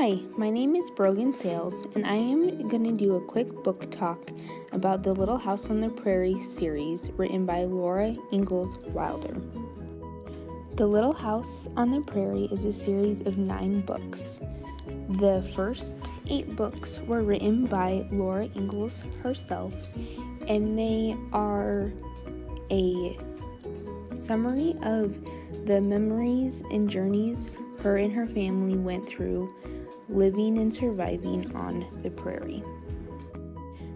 Hi, my name is Brogan Sales, and I am going to do a quick book talk about the Little House on the Prairie series written by Laura Ingalls Wilder. The Little House on the Prairie is a series of 9 books. The first 8 books were written by Laura Ingalls herself, and they are a summary of the memories and journeys her and her family went through living and surviving on the prairie.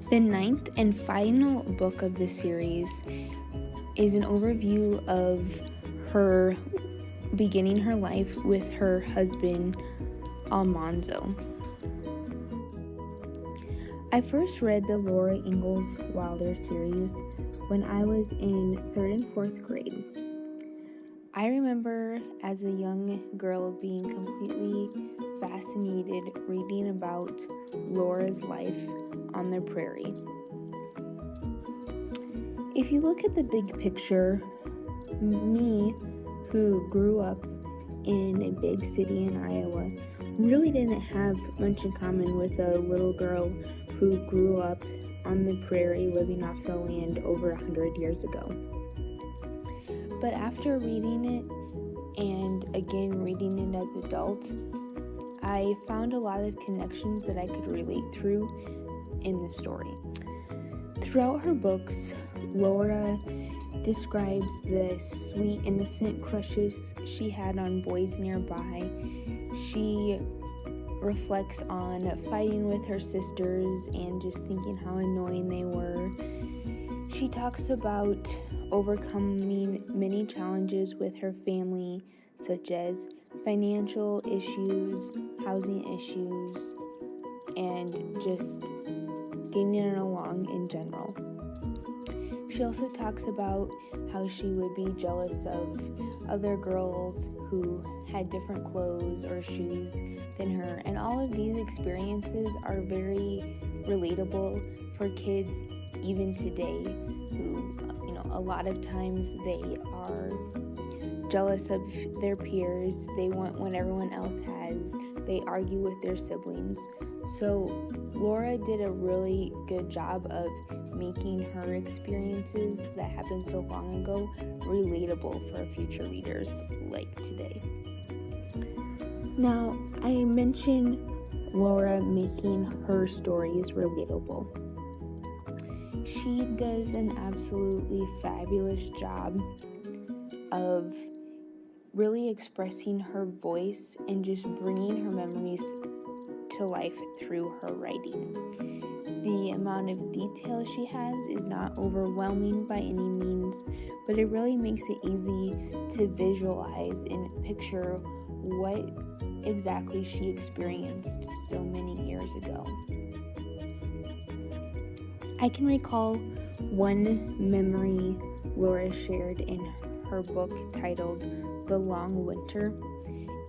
The 9th and final book of the series is an overview of her beginning her life with her husband, Almanzo. I first read the Laura Ingalls Wilder series when I was in 3rd and 4th grade. I remember as a young girl being completely fascinated reading about Laura's life on the prairie. If you look at the big picture, me, who grew up in a big city in Iowa, really didn't have much in common with a little girl who grew up on the prairie living off the land over 100 years ago. But after reading it, and again reading it as an adult, I found a lot of connections that I could relate through in the story. Throughout her books, Laura describes the sweet, innocent crushes she had on boys nearby. She reflects on fighting with her sisters and just thinking how annoying they were. She talks about overcoming many challenges with her family, such as financial issues, housing issues, and just getting along in general. She also talks about how she would be jealous of other girls who had different clothes or shoes than her, and all of these experiences are very relatable for kids even today who, a lot of times they are jealous of their peers, they want what everyone else has, they argue with their siblings. So Laura did a really good job of making her experiences that happened so long ago relatable for future readers like today. Now, I mentioned Laura making her stories relatable. She does an absolutely fabulous job of really expressing her voice and just bringing her memories to life through her writing. The amount of detail she has is not overwhelming by any means, but it really makes it easy to visualize and picture what exactly she experienced so many years ago. I can recall one memory Laura shared in her book titled The Long Winter,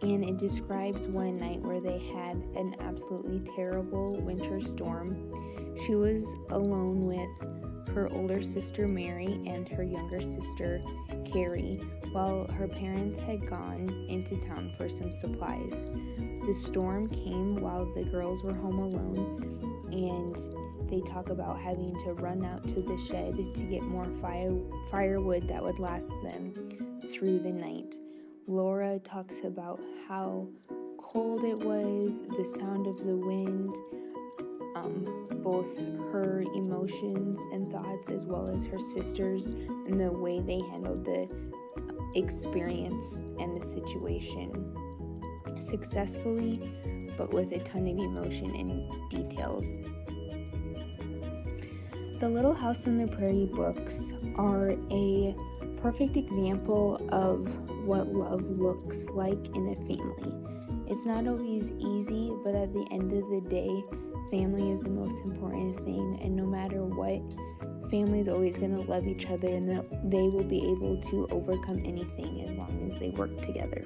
and it describes one night where they had an absolutely terrible winter storm. She was alone with her older sister Mary and her younger sister Carrie, while her parents had gone into town for some supplies. The storm came while the girls were home alone, and they talk about having to run out to the shed to get more firewood that would last them through the night. Laura talks about how cold it was, the sound of the wind, both her emotions and thoughts as well as her sisters, and the way they handled the experience and the situation successfully, but with a ton of emotion and details. The Little House on the Prairie books are a perfect example of what love looks like in a family. It's not always easy, but at the end of the day, family is the most important thing, and no matter what, family is always going to love each other, and they will be able to overcome anything as long as they work together.